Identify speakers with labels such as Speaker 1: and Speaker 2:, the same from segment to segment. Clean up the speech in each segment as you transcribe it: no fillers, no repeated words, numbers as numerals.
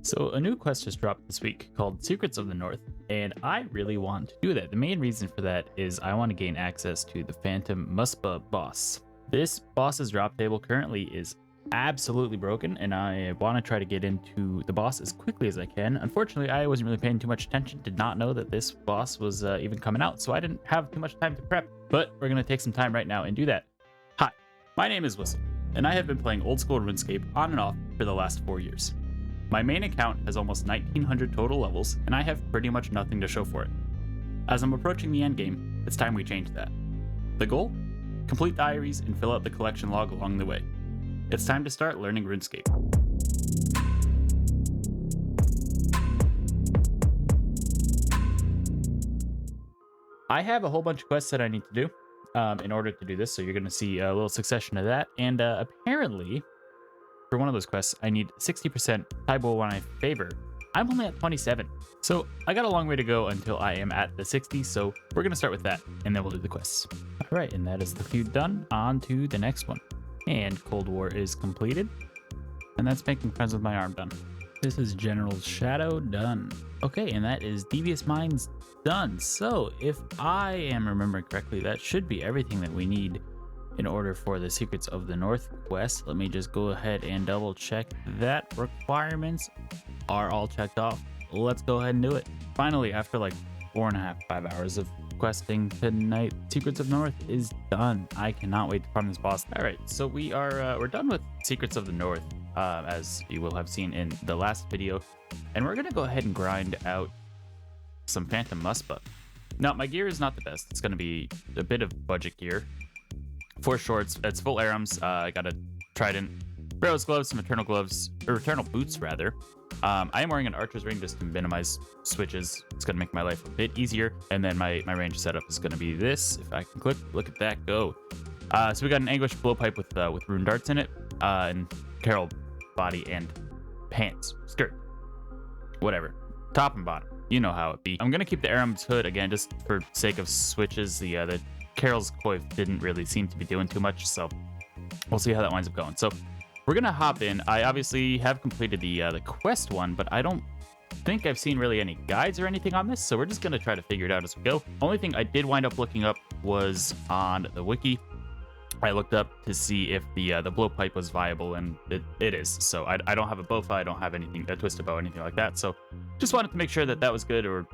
Speaker 1: So a new quest just dropped this week called Secrets of the North, and I really want to do that. The main reason for that is I want to gain access to the Phantom Muspah boss. This boss's drop table currently is absolutely broken, and I want to try to get into the boss as quickly as I can. Unfortunately, I wasn't really paying too much attention, did not know that this boss was even coming out, so I didn't have too much time to prep. But we're going to take some time right now and do that. Hi, my name is Whistle, and I have been playing Old School Runescape on and off for the last 4 years. My main account has almost 1900 total levels, and I have pretty much nothing to show for it. As I'm approaching the endgame, it's time we change that. The goal? Complete diaries and fill out the collection log along the way. It's time to start learning RuneScape. I have a whole bunch of quests that I need to do in order to do this, so you're going to see a little succession of that, and apparently for one of those quests, I need 60% Taibo when I favor. I'm only at 27. So I got a long way to go until I am at the 60. So we're going to start with that and then we'll do the quests. All right. And that is the feud done. On to the next one. And Cold War is completed. And that's making friends with my arm done. This is General's Shadow done. Okay. And that is Devious Minds done. So if I am remembering correctly, that should be everything that we need in order for the Secrets of the North quest. Let me just go ahead and double check that requirements are all checked off. Let's go ahead and do it. Finally, after like 4.5, 5 hours of questing tonight, Secrets of North is done. I cannot wait to farm this boss. All right, so we're done with Secrets of the North, as you will have seen in the last video, and we're gonna go ahead and grind out some Phantom Muspah. Now, my gear is not the best. It's gonna be a bit of budget gear. For sure, it's full arams. I got a trident, Pharaoh's gloves, some eternal gloves, or eternal boots rather. I am wearing an archer's ring just to minimize switches. It's gonna make my life a bit easier. And then my range setup is gonna be this. If I can click, look at that go. So we got an anguish blowpipe with rune darts in it, and Carol body and pants, skirt, whatever, top and bottom. You know how it be. I'm gonna keep the Aram's hood again just for sake of switches. The Carol's coif didn't really seem to be doing too much, so we'll see how that winds up going. So we're gonna hop in. I obviously have completed the quest one, but I don't think I've seen really any guides or anything on this, so we're just gonna try to figure it out as we go. Only thing I did wind up looking up was on the wiki. I looked up to see if the blowpipe was viable, and it is. So I don't have a bowfly, I don't have anything, a twisted bow, anything like that. So just wanted to make sure that was good, or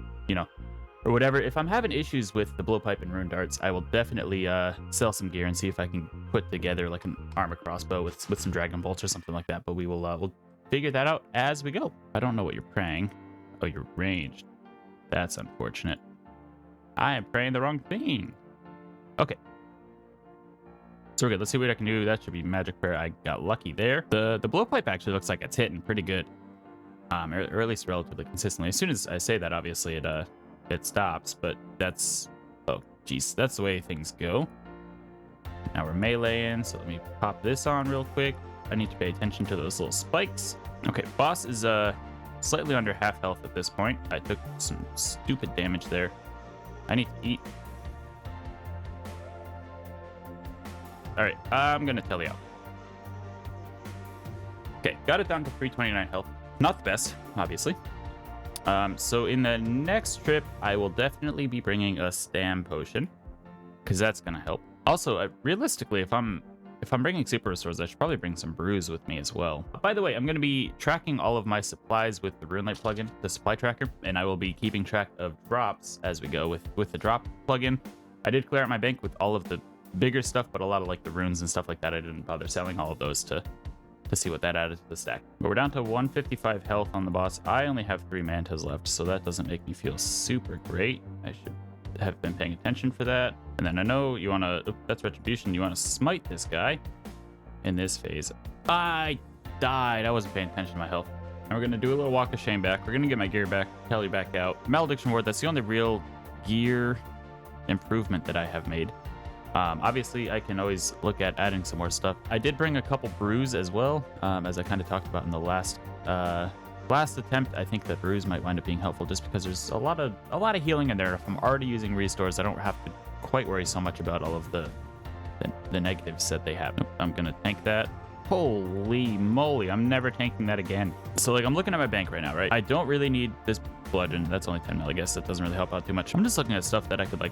Speaker 1: or whatever. If I'm having issues with the blowpipe and rune darts, I will definitely sell some gear and see if I can put together like an armor crossbow with some dragon bolts or something like that. But we will we'll figure that out as we go. I don't know what you're praying. Oh, you're ranged. That's unfortunate. I am praying the wrong thing. Okay. So we're good. Let's see what I can do. That should be magic prayer. I got lucky there. The blowpipe actually looks like it's hitting pretty good. Or at least relatively consistently. As soon as I say that, obviously it stops, but that's, oh geez, that's the way things go. Now we're meleeing, so let me pop this on real quick. I need to pay attention to those little spikes. Okay, boss is slightly under half health at this point. I took some stupid damage there. I need to eat. All right, I'm gonna tell you out. Okay, got it down to 329 health. Not the best, obviously. So in the next trip, I will definitely be bringing a stam potion, because that's gonna help. Also, realistically, if I'm bringing super restores, I should probably bring some brews with me as well. By the way, I'm gonna be tracking all of my supplies with the RuneLight plugin, the supply tracker, and I will be keeping track of drops as we go with the drop plugin. I did clear out my bank with all of the bigger stuff, but a lot of like the runes and stuff like that, I didn't bother selling all of those to see what that added to the stack. But we're down to 155 health on the boss. I only have 3 mantas left, so that doesn't make me feel super great. I should have been paying attention for that. And then I know you want to, that's retribution, you want to smite this guy in this phase. I died. I wasn't paying attention to my health. And we're going to do a little walk of shame back. We're going to get my gear back, Kelly back out. Malediction ward, that's the only real gear improvement that I have made. Obviously, I can always look at adding some more stuff. I did bring a couple brews as well, as I kind of talked about in the last attempt. I think that brews might wind up being helpful just because there's a lot of healing in there. If I'm already using restores, I don't have to quite worry so much about all of the negatives that they have. Nope, I'm gonna tank that. Holy moly, I'm never tanking that again. So like I'm looking at my bank right now, right? I don't really need this bludgeon. That's only 10 mil, I guess. That doesn't really help out too much. I'm just looking at stuff that I could like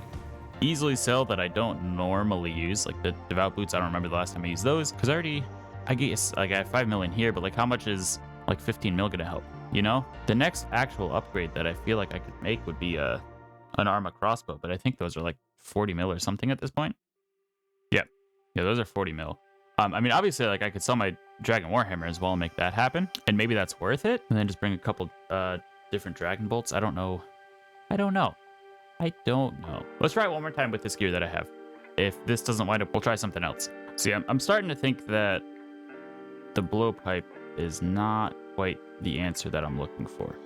Speaker 1: easily sell that I don't normally use. Like the Devout Boots, I don't remember the last time I used those. Because I guess like I have 5 million here, but like how much is like 15 mil gonna help? You know? The next actual upgrade that I feel like I could make would be an Arma crossbow, but I think those are like 40 mil or something at this point. Yeah, those are 40 mil. I mean, obviously, like I could sell my Dragon Warhammer as well and make that happen, and maybe that's worth it. And then just bring a couple different Dragon Bolts. I don't know. Let's try it one more time with this gear that I have. If this doesn't wind up, we'll try something else. See, I'm starting to think that the blowpipe is not quite the answer that I'm looking for.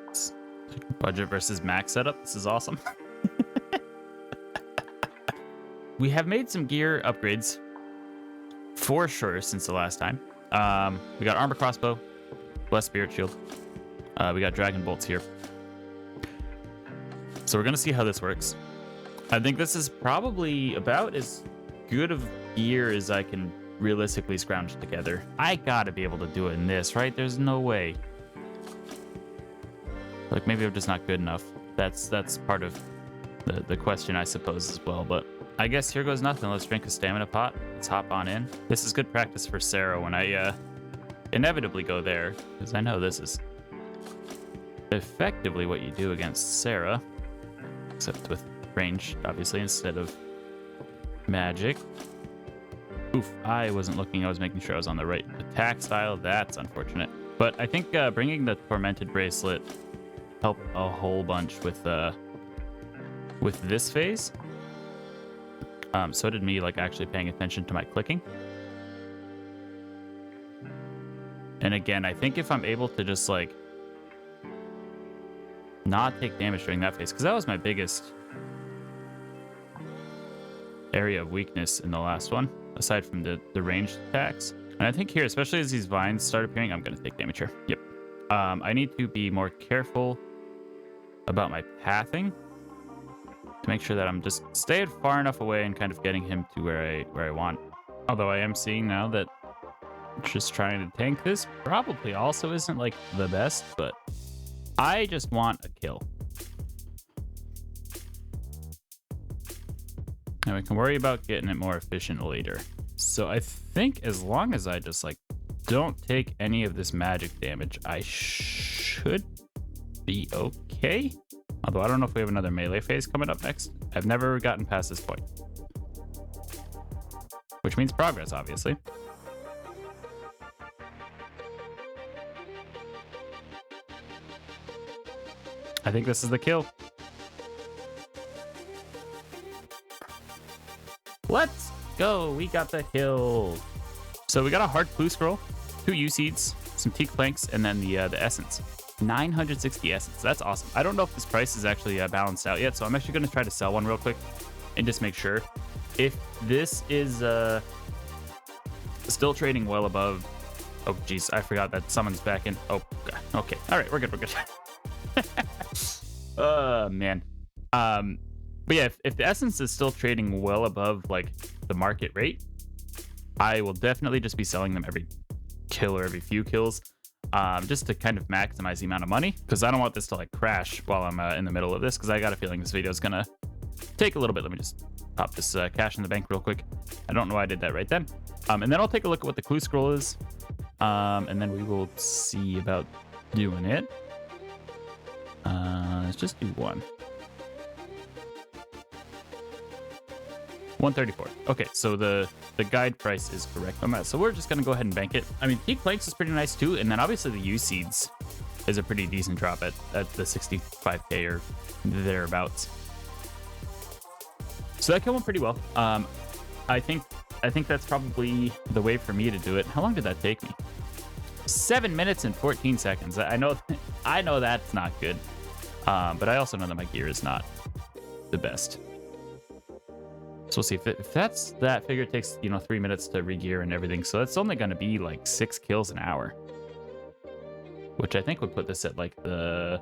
Speaker 1: It's budget versus max setup. This is awesome. We have made some gear upgrades for sure since the last time. We got armor crossbow, blessed spirit shield. We got dragon bolts here. So we're gonna see how this works. I think this is probably about as good of gear as I can realistically scrounge together. I gotta be able to do it in this, right? There's no way. Like maybe I'm just not good enough. That's part of the question, I suppose, as well. But I guess here goes nothing. Let's drink a stamina pot. Let's hop on in. This is good practice for Sarah when I inevitably go there, because I know this is effectively what you do against Sarah, except with range, obviously, instead of magic. Oof, I wasn't looking. I was making sure I was on the right attack style. That's unfortunate. But I think bringing the Tormented Bracelet helped a whole bunch with this phase. So did me like actually paying attention to my clicking. And again, I think if I'm able to just like not take damage during that phase, because that was my biggest area of weakness in the last one, aside from the ranged attacks. And I think here, especially as these vines start appearing, I'm going to take damage here. Yep. I need to be more careful about my pathing to make sure that I'm just staying far enough away and kind of getting him to where I want. Although I am seeing now that just trying to tank this probably also isn't like the best, but I just want a kill. And we can worry about getting it more efficient later. So I think as long as I just like don't take any of this magic damage, I should be okay. Although I don't know if we have another melee phase coming up next. I've never gotten past this point. Which means progress, obviously. I think this is the kill. Let's go. We got the kill. So we got a heart clue scroll, 2 U seeds, some teak planks, and then the essence. 960 essence. That's awesome. I don't know if this price is actually balanced out yet, so I'm actually going to try to sell one real quick and just make sure. If this is still trading well above... Oh, geez. I forgot that someone's back in. Oh, okay. All right. We're good. We're good. Man. But yeah, if the essence is still trading well above like the market rate, I will definitely just be selling them every kill or every few kills. Just to kind of maximize the amount of money, because I don't want this to like crash while I'm in the middle of this, because I got a feeling this video is gonna take a little bit. Let me just pop this cash in the bank real quick. I don't know why I did that right then. And then I'll take a look at what the clue scroll is, and then we will see about doing it. Let's just do one. 134. Okay, so the guide price is correct on that. So we're just gonna go ahead and bank it. I mean, teak planks is pretty nice too, and then obviously the U seeds is a pretty decent drop at the 65k or thereabouts. So that kill went pretty well. I think that's probably the way for me to do it. How long did that take me? 7 minutes and 14 seconds. I know that's not good, but I also know that my gear is not the best. So we'll see if that figure takes 3 minutes to regear and everything. So that's only going to be like 6 kills an hour, which I think would put this at like the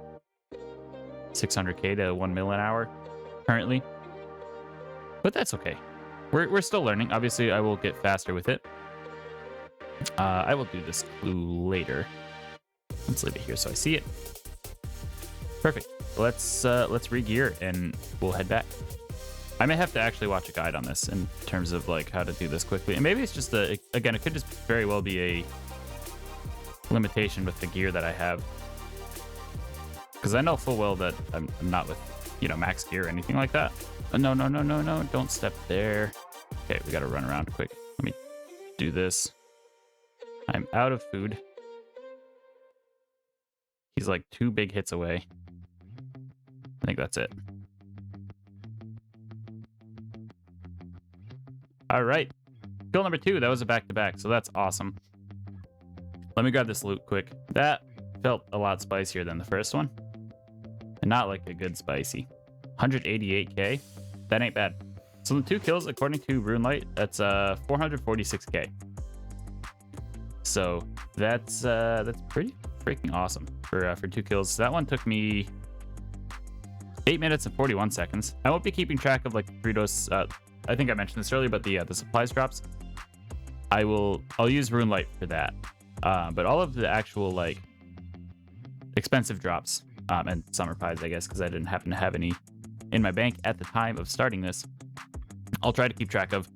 Speaker 1: 600k to 1 mil an hour currently. But that's okay. We're still learning. Obviously, I will get faster with it. I will do this clue later. Let's leave it here so I see it. Perfect. Let's re-gear and we'll head back. I may have to actually watch a guide on this in terms of like how to do this quickly. And maybe it's just again, it could just very well be a limitation with the gear that I have. Because I know full well that I'm not with, max gear or anything like that. No, don't step there. Okay, we gotta run around quick. Let me do this. I'm out of food. He's like 2 big hits away. I think that's it. All right. Kill number 2. That was a back-to-back, so that's awesome. Let me grab this loot quick. That felt a lot spicier than the first one. And not like a good spicy. 188k. That ain't bad. So the 2 kills, according to RuneLight, that's 446k. So that's pretty freaking awesome for 2 kills. That one took me 8 minutes and 41 seconds. I won't be keeping track of like the 3 dose. I think I mentioned this earlier, but the supplies drops. I'll use RuneLight for that. But all of the actual like expensive drops and summer pies, I guess, because I didn't happen to have any in my bank at the time of starting this, I'll try to keep track of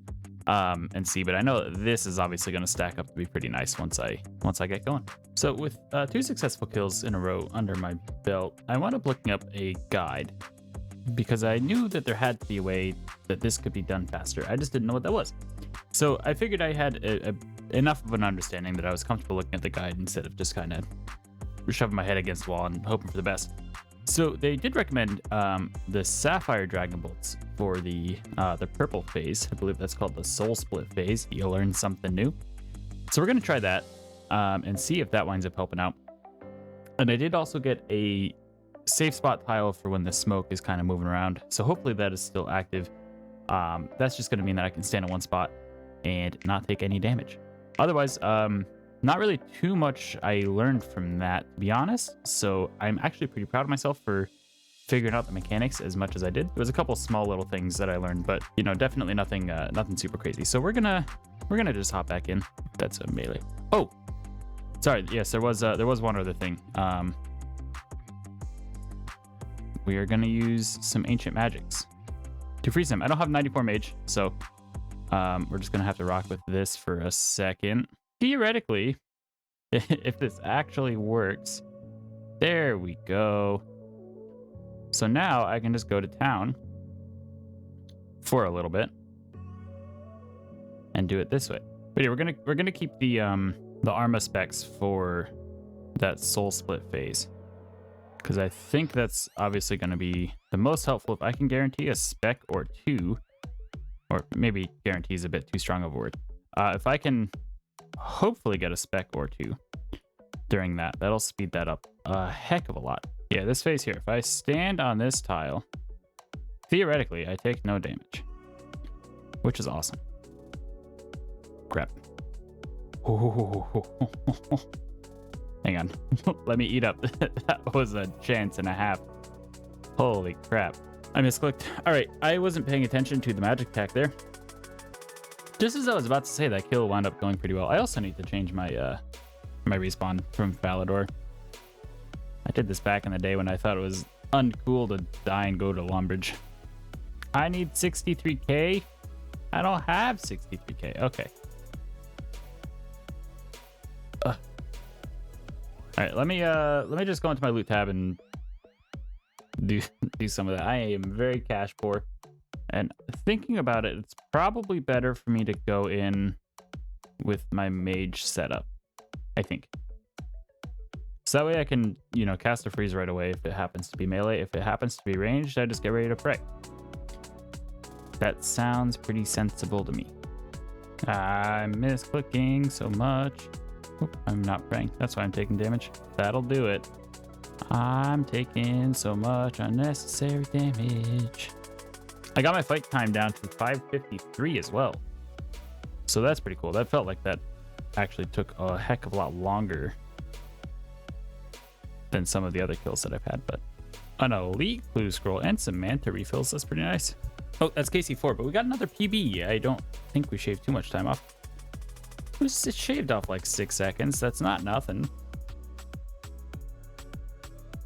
Speaker 1: and see. But I know this is obviously going to stack up to be pretty nice once I get going. So with 2 successful kills in a row under my belt, I wound up looking up a guide because I knew that there had to be a way that this could be done faster. I just didn't know what that was. So I figured I had enough of an understanding that I was comfortable looking at the guide instead of just kind of shoving my head against the wall and hoping for the best. So they did recommend the Sapphire Dragon Bolts for the purple phase. I believe that's called the Soul Split phase. You'll learn something new. So we're going to try that and see if that winds up helping out. And I did also get a safe spot tile for when the smoke is kind of moving around. So hopefully that is still active. That's just going to mean that I can stand in one spot and not take any damage. Otherwise, not really too much I learned from that, to be honest. So I'm actually pretty proud of myself for figuring out the mechanics as much as I did. There was a couple small little things that I learned, but definitely nothing super crazy. So we're gonna just hop back in. That's a melee. Oh, sorry. Yes, there was one other thing. We are gonna use some ancient magics to freeze him. I don't have 94 mage, so we're just gonna have to rock with this for a second. Theoretically, if this actually works, there we go. So now I can just go to town for a little bit and do it this way. But yeah, we're gonna keep the Arma specs for that Soul Split phase, because I think that's obviously going to be the most helpful if I can guarantee a spec or 2, or maybe guarantee is a bit too strong of a word. If I can hopefully get a spec or 2 during that, that'll speed that up a heck of a lot. Yeah, this phase here, if I stand on this tile, theoretically I take no damage, which is awesome. Crap. Hang on. Let me eat up. That was a chance and a half. Holy crap. I misclicked. All right. I wasn't paying attention to the magic attack there. Just as I was about to say, that kill wound up going pretty well. I also need to change my my respawn from Falador. I did this back in the day when I thought it was uncool to die and go to Lumbridge. I need 63k. I don't have 63k. Okay. All right, let me just go into my loot tab and do some of that. I am very cash poor, and thinking about it, it's probably better for me to go in with my mage setup, I think. So that way I can, cast a freeze right away if it happens to be melee. If it happens to be ranged, I just get ready to pray. That sounds pretty sensible to me. I'm misclicking so much. Oop, I'm not praying. That's why I'm taking damage. That'll do it. I'm taking so much unnecessary damage. I got my fight time down to 5:53 as well. So that's pretty cool. That felt like that actually took a heck of a lot longer than some of the other kills that I've had. But an elite clue scroll and some manta refills. That's pretty nice. Oh, that's KC4, but we got another PB. I don't think we shaved too much time off. It shaved off like 6 seconds. That's not nothing.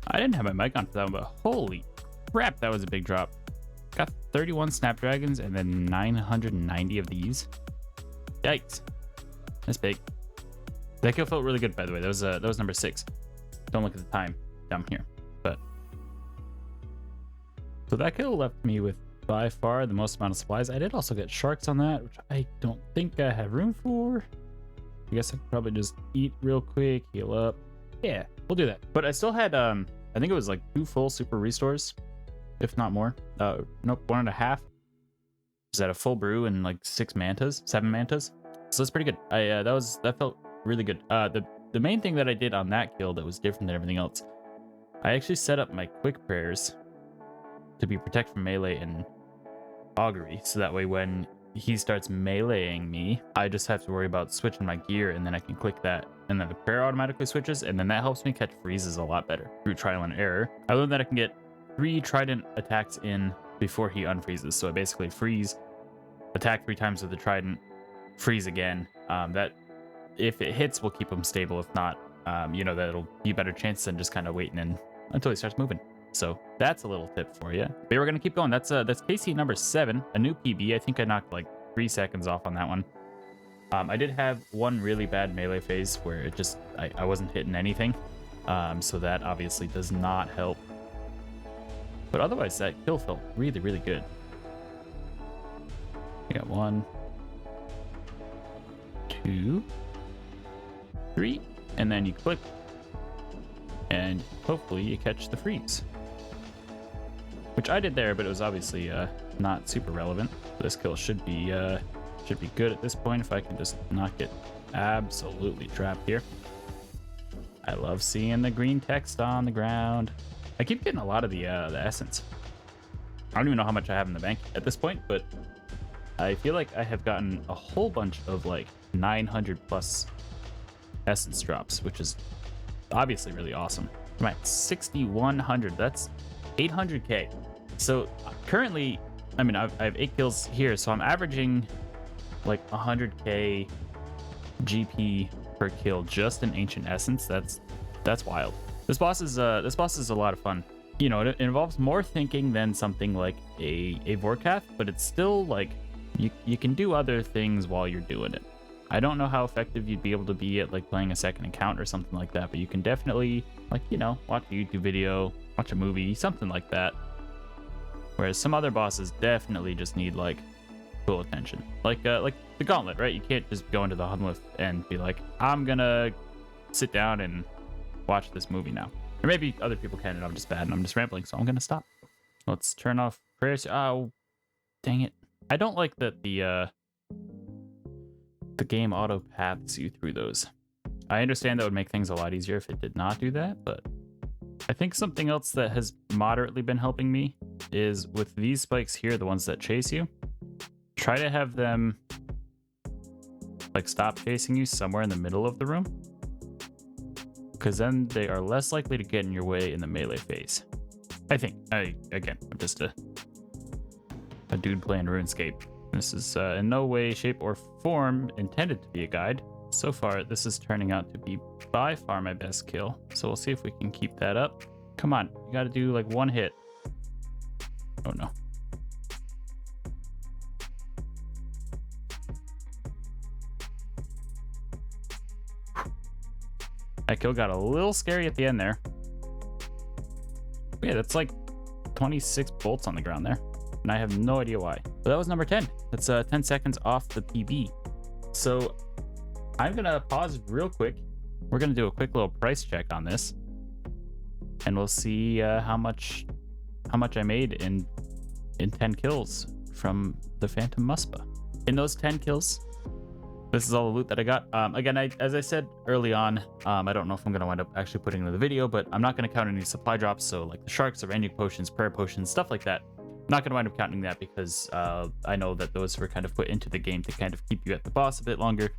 Speaker 1: I didn't have my mic on for that one, but holy crap, that was a big drop. Got 31 Snapdragons and then 990 of these. Yikes. That's big. That kill felt really good, by the way. That was number 6. Don't look at the time down here. But so that kill left me with by far the most amount of supplies. I did also get sharks on that, which I don't think I have room for. I guess I could probably just eat real quick, heal up. Yeah, we'll do that. But I still had I think it was like 2 full super restores, if not more. Nope, 1.5. Is that a full brew and like 7 mantas? So that's pretty good. That felt really good. The main thing that I did on that kill that was different than everything else, I actually set up my quick prayers to be protect from melee and augury, so that way when he starts meleeing me, I just have to worry about switching my gear, and then I can click that, and then the prayer automatically switches, and then that helps me catch freezes a lot better through trial and error. I learned that I can get 3 trident attacks in before he unfreezes, so I basically freeze, attack 3 times with the trident, freeze again. That if it hits will keep him stable. If not, that'll be a better chance than just kind of waiting in until he starts moving. So that's a little tip for you. But we're gonna keep going. That's KC number 7, a new PB. I think I knocked like 3 seconds off on that one. I did have one really bad melee phase where it just I wasn't hitting anything. So that obviously does not help. But otherwise, that kill felt really, really good. We got 1, 2, 3, and then you click, and hopefully you catch the freeze. Which I did there, but it was obviously not super relevant. This kill should be good at this point if I can just not get absolutely trapped here. I love seeing the green text on the ground. I keep getting a lot of the essence. I don't even know how much I have in the bank at this point, but I feel like I have gotten a whole bunch of like 900 plus essence drops, which is obviously really awesome. I'm at 6,100. That's 800k. So currently, I mean, I have 8 kills here, so I'm averaging like 100k GP per kill just in ancient essence. That's wild. This boss is a lot of fun. You know, it involves more thinking than something like a Vorkath, but it's still like you can do other things while you're doing it. I don't know how effective you'd be able to be at like playing a second account or something like that, but you can definitely, like, you know, watch a YouTube video, watch a movie, something like that. Whereas some other bosses definitely just need like full attention. Like the Gauntlet, right? You can't just go into the Hunlith and be like, I'm gonna sit down and watch this movie now. Or maybe other people can, and I'm just bad and I'm just rambling, so I'm gonna stop. Let's turn off prayers. Oh, dang it. I don't like that the game auto paths you through those. I understand that would make things a lot easier if it did not do that, but I think something else that has moderately been helping me is with these spikes here, the ones that chase you, try to have them like stop chasing you somewhere in the middle of the room, because then they are less likely to get in your way in the melee phase. I think. Again, I'm just a dude playing RuneScape. This is in no way, shape, or form intended to be a guide. So far, this is turning out to be by far my best kill. So we'll see if we can keep that up. Come on, you gotta do like 1 hit. Oh no. That kill got a little scary at the end there. Yeah, that's like 26 bolts on the ground there. And I have no idea why. But that was number 10. That's 10 seconds off the PB. So I'm gonna pause real quick. We're gonna do a quick little price check on this, and we'll see how much I made in 10 kills from the Phantom Muspah. In those 10 kills, this is all the loot that I got. Again, as I said early on, I don't know if I'm gonna wind up actually putting into the video, but I'm not gonna count any supply drops. So like the sharks, the Randy potions, prayer potions, stuff like that. I'm not gonna wind up counting that because I know that those were kind of put into the game to kind of keep you at the boss a bit longer.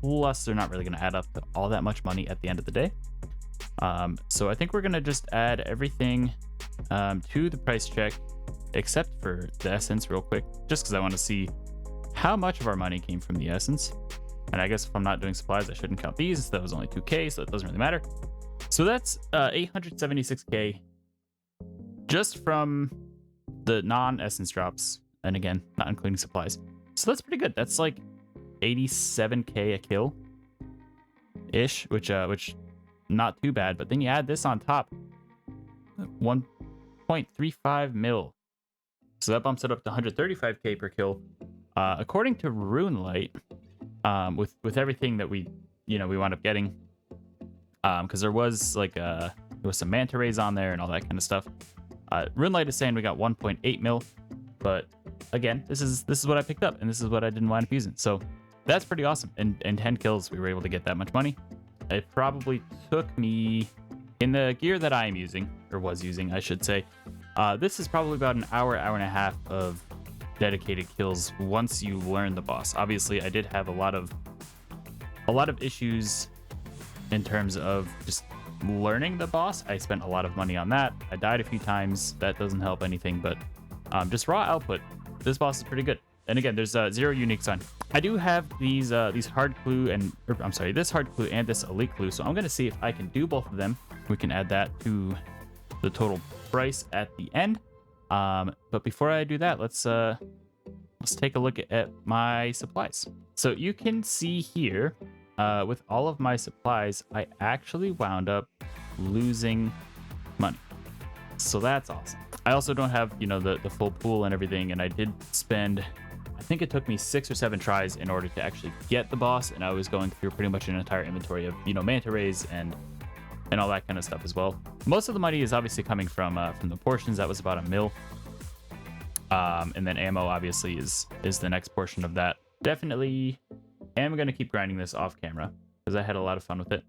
Speaker 1: Plus, they're not really gonna add up to all that much money at the end of the day. So I think we're gonna just add everything to the price check, except for the essence real quick, just because I want to see how much of our money came from the essence. And I guess if I'm not doing supplies, I shouldn't count these. That was only 2K, so it doesn't really matter. So that's 876K just from the non-essence drops. And again, not including supplies. So that's pretty good. That's like 87K a kill ish, which not too bad. But then you add this on top, 1.35 mil. So that bumps it up to 135K per kill. According to RuneLite, with everything that we wound up getting, because there was like there was some manta rays on there and all that kind of stuff. RuneLite is saying we got 1.8 mil, but again, this is what I picked up, and this is what I didn't wind up using. So that's pretty awesome. And 10 kills, we were able to get that much money. It probably took me, in the gear that I am using, or was using, I should say, this is probably about an hour and a half of dedicated kills once you learn the boss. Obviously, I did have a lot of issues in terms of just learning the boss. I spent a lot of money on that. I died a few times. That doesn't help anything, but just raw output, this boss is pretty good. And again, there's 0 uniques on. I do have these hard clue and this hard clue and this elite clue, so I'm gonna see if I can do both of them. We can add that to the total price at the end. But before I do that, let's take a look at my supplies. So you can see here, with all of my supplies, I actually wound up losing money. So that's awesome. I also don't have, the full pool and everything, and I did spend, I think it took me 6 or 7 tries in order to actually get the boss, and I was going through pretty much an entire inventory of, manta rays and all that kind of stuff as well. Most of the money is obviously coming from the portions. That was about 1 mil. And then ammo obviously is the next portion of that. Definitely am going to keep grinding this off camera because I had a lot of fun with it.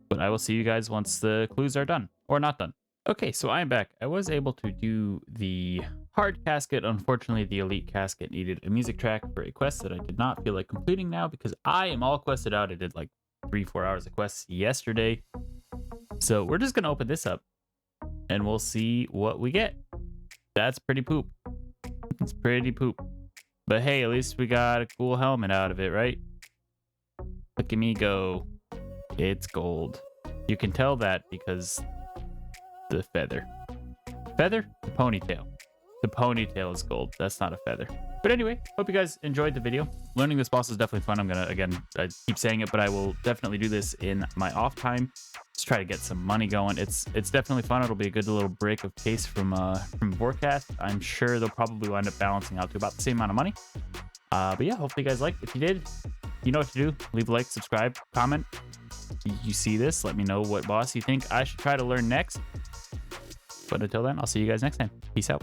Speaker 1: But I will see you guys once the clues are done or not done. Okay, so I am back. I was able to do the hard casket. Unfortunately, the elite casket needed a music track for a quest that I did not feel like completing now because I am all quested out. I did like 3-4 hours of quests yesterday. So we're just going to open this up and we'll see what we get. That's pretty poop. It's pretty poop. But hey, at least we got a cool helmet out of it, right? Look at me go. It's gold. You can tell that because the feather. Feather? The ponytail. The ponytail is gold. That's not a feather. But anyway, hope you guys enjoyed the video. Learning this boss is definitely fun. I'm gonna, again, I keep saying it, but I will definitely do this in my off time. Just try to get some money going. It's definitely fun. It'll be a good little break of pace from forecast. I'm sure they'll probably wind up balancing out to about the same amount of money. But yeah, hopefully you guys liked. If you did, you know what to do. Leave a like, subscribe, comment. You see this, let me know what boss you think I should try to learn next. But until then, I'll see you guys next time. Peace out.